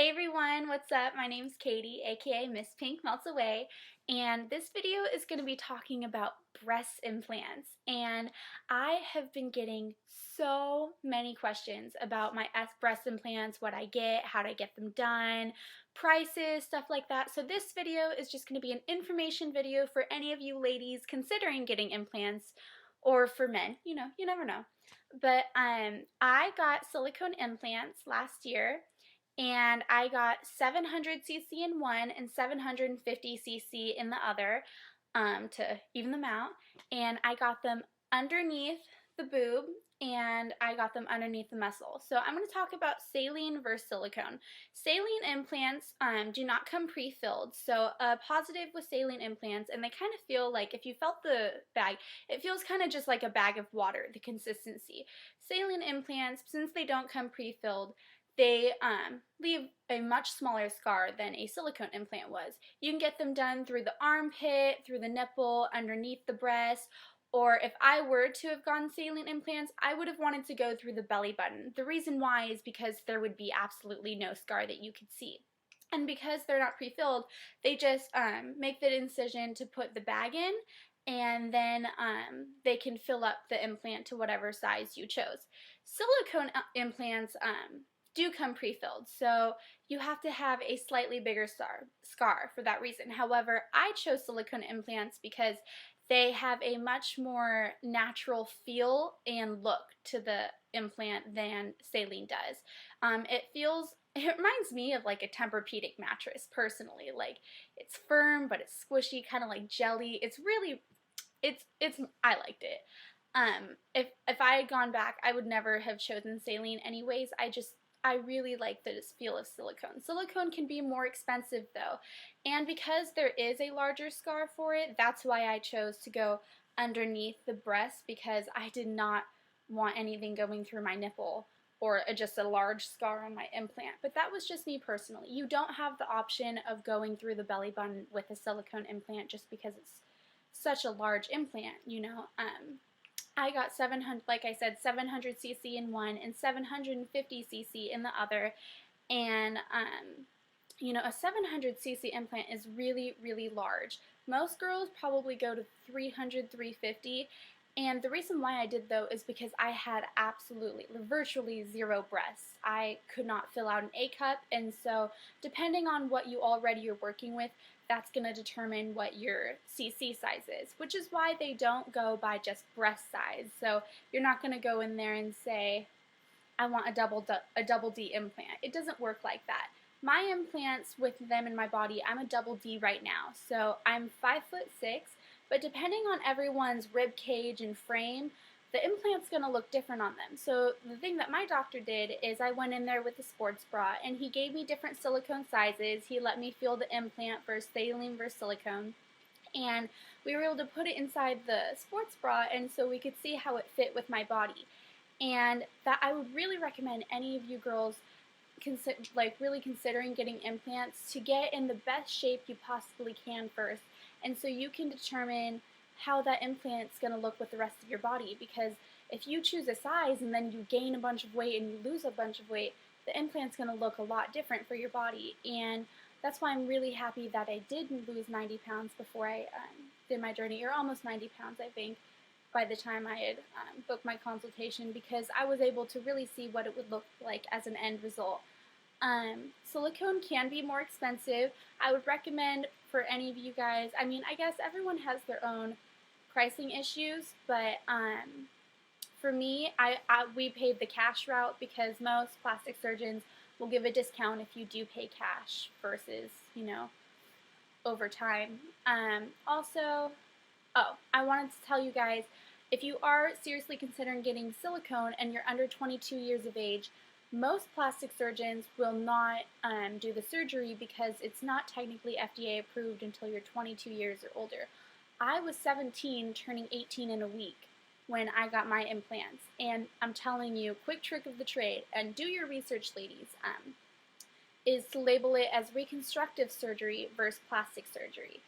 Hey everyone, what's up? My name's Katie, aka Miss Pink Melts Away, and this video is going to be talking about breast implants. And I have been getting so many questions about my breast implants, what I get, how to get them done, prices, stuff like that. So this video is just going to be an information video for any of you ladies considering getting implants, or for men, you never know. But I got silicone implants last year, and I got 700cc in one and 750cc in the other, to even them out. And I got them underneath the boob, and I got them underneath the muscle. So I'm going to talk about saline versus silicone. Saline implants do not come pre-filled. So a positive with saline implants, and they kind of feel like, if you felt the bag, it feels kind of just like a bag of water, the consistency. Saline implants, since they don't come pre-filled, they leave a much smaller scar than a silicone implant was. You can get them done through the armpit, through the nipple, underneath the breast, or if I were to have gotten saline implants, I would have wanted to go through the belly button. The reason why is because there would be absolutely no scar that you could see. And because they're not pre-filled, they just make the incision to put the bag in, and then they can fill up the implant to whatever size you chose. Silicone implants do come pre-filled, so you have to have a slightly bigger scar for that reason. However, I chose silicone implants because they have a much more natural feel and look to the implant than saline does. It reminds me of like a Tempur-Pedic mattress, personally. Like, it's firm, but it's squishy, kind of like jelly. I liked it. If I had gone back, I would never have chosen saline anyways. I really like the feel of silicone. Silicone can be more expensive though, and because there is a larger scar for it, that's why I chose to go underneath the breast, because I did not want anything going through my nipple or just a large scar on my implant. But that was just me personally. You don't have the option of going through the belly button with a silicone implant just because it's such a large implant, you know. I got 700, like I said, 700cc in one and 750cc in the other. And, a 700cc implant is really, really large. Most girls probably go to 300, 350. And the reason why I did, though, is because I had virtually zero breasts. I could not fill out an A cup, and so depending on what you already are working with, that's going to determine what your CC size is, which is why they don't go by just breast size. So you're not going to go in there and say, I want a double D implant. It doesn't work like that. My implants, with them in my body, I'm a double D right now. So I'm 5'6", but depending on everyone's rib cage and frame, the implant's going to look different on them. So the thing that my doctor did is I went in there with a sports bra, and he gave me different silicone sizes. He let me feel the implant versus saline versus silicone, and we were able to put it inside the sports bra, and so we could see how it fit with my body. And that I would really recommend any of you girls really considering getting implants to get in the best shape you possibly can first, and so you can determine how that implant's going to look with the rest of your body. Because if you choose a size and then you gain a bunch of weight and you lose a bunch of weight, the implant's going to look a lot different for your body. And that's why I'm really happy that I did lose 90 pounds before I did my journey, or almost 90 pounds, I think, by the time I had booked my consultation, because I was able to really see what it would look like as an end result. Silicone can be more expensive. I would recommend for any of you guys, I mean, I guess everyone has their own pricing issues, but for me, we paid the cash route because most plastic surgeons will give a discount if you do pay cash versus, over time. Also, I wanted to tell you guys, if you are seriously considering getting silicone and you're under 22 years of age, most plastic surgeons will not do the surgery because it's not technically FDA approved until you're 22 years or older. I was 17, turning 18 in a week when I got my implants, and I'm telling you, quick trick of the trade, and do your research, ladies, is to label it as reconstructive surgery versus plastic surgery.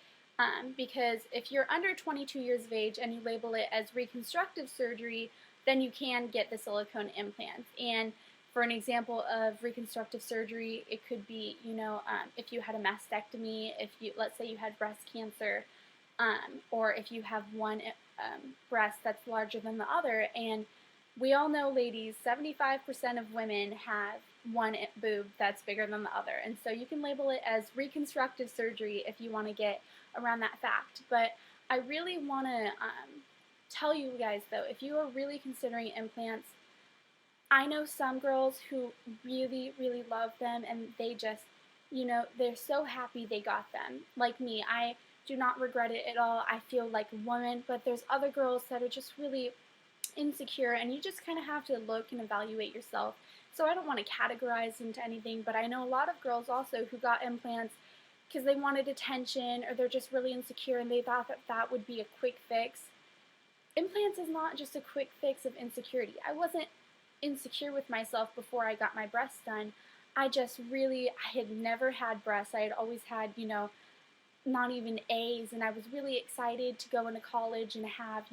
Because if you're under 22 years of age and you label it as reconstructive surgery, then you can get the silicone implants. And For an example of reconstructive surgery, it could be, if you had a mastectomy, if you, let's say you had breast cancer, or if you have one breast that's larger than the other. And we all know, ladies, 75% of women have one boob that's bigger than the other. And so you can label it as reconstructive surgery if you want to get around that fact. But I really want to tell you guys, though, if you are really considering implants, I know some girls who really, really love them, and they just, they're so happy they got them. Like me, I do not regret it at all. I feel like a woman, but there's other girls that are just really insecure, and you just kind of have to look and evaluate yourself. So I don't want to categorize into anything, but I know a lot of girls also who got implants because they wanted attention, or they're just really insecure and they thought that that would be a quick fix. Implants is not just a quick fix of insecurity. I wasn't insecure with myself before I got my breasts done. I had never had breasts. I had always had, not even A's, and I was really excited to go into college and have,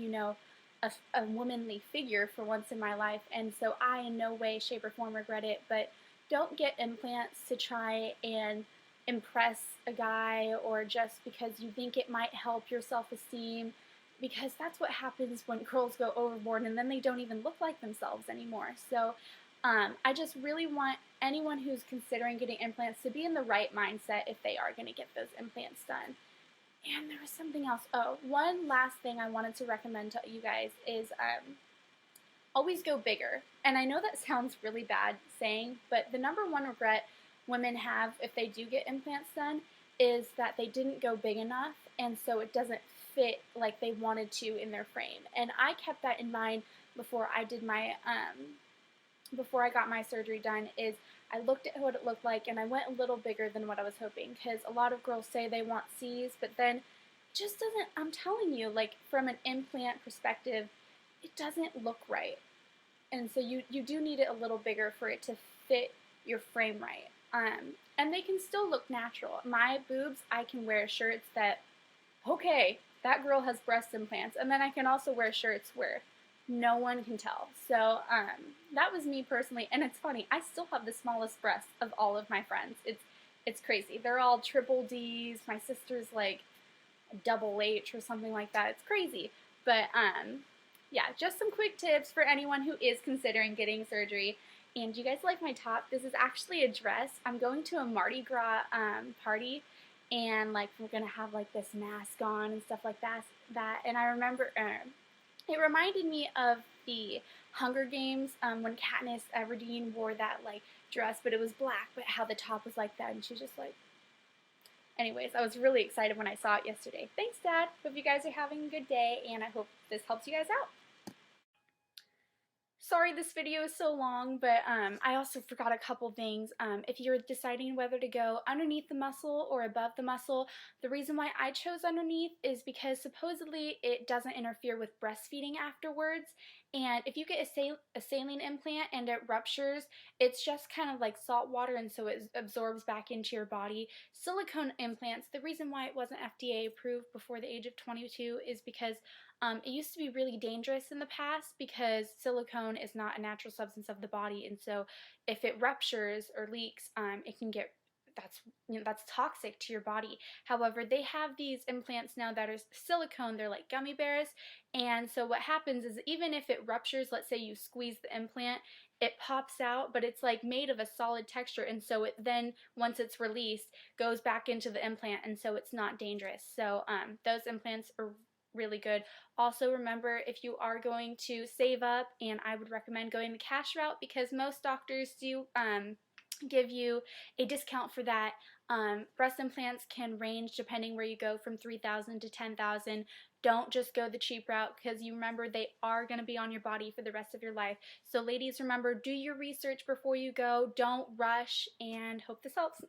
a womanly figure for once in my life. And so I in no way, shape, or form regret it, but don't get implants to try and impress a guy, or just because you think it might help your self-esteem, because that's what happens when girls go overboard and then they don't even look like themselves anymore. So I just really want anyone who's considering getting implants to be in the right mindset if they are going to get those implants done. And there was something else. Oh, one last thing I wanted to recommend to you guys is always go bigger. And I know that sounds really bad saying, but the number one regret women have if they do get implants done is that they didn't go big enough, and so it doesn't fit like they wanted to in their frame. And I kept that in mind before I did my before I got my surgery done. Is I looked at what it looked like, and I went a little bigger than what I was hoping, because a lot of girls say they want C's, but then it just doesn't, I'm telling you, like from an implant perspective, it doesn't look right. And so you do need it a little bigger for it to fit your frame right. And they can still look natural. My boobs, I can wear shirts that, okay, that girl has breast implants, and then I can also wear shirts where no one can tell. So that was me personally, and it's funny, I still have the smallest breasts of all of my friends. It's crazy. They're all triple D's. My sister's like double H or something like that. It's crazy. But yeah, just some quick tips for anyone who is considering getting surgery. And do you guys like my top? This is actually a dress. I'm going to a Mardi Gras party, and like we're gonna have like this mask on and stuff like that. And I remember it reminded me of the Hunger Games when Katniss Everdeen wore that like dress, but it was black, but how the top was like that, and she was just like. Anyways, I was really excited when I saw it yesterday. Thanks, Dad. Hope you guys are having a good day, and I hope this helps you guys out. Sorry this video is so long, but I also forgot a couple things. If you're deciding whether to go underneath the muscle or above the muscle, the reason why I chose underneath is because supposedly it doesn't interfere with breastfeeding afterwards. And if you get a saline implant and it ruptures, it's just kind of like salt water, and so it absorbs back into your body. Silicone implants, the reason why it wasn't FDA approved before the age of 22 is because it used to be really dangerous in the past, because silicone is not a natural substance of the body, and so if it ruptures or leaks, it can get that's toxic to your body. However, they have these implants now that are silicone. They're like gummy bears, and so what happens is even if it ruptures, let's say you squeeze the implant, it pops out, but it's like made of a solid texture, and so it then, once it's released, goes back into the implant, and so it's not dangerous. So those implants are really good. Also, remember, if you are going to save up, and I would recommend going the cash route, because most doctors do give you a discount for that. Breast implants can range, depending where you go, from $3,000 to $10,000. Don't just go the cheap route, because you remember they are going to be on your body for the rest of your life. So ladies, remember, do your research before you go. Don't rush, and hope this helps.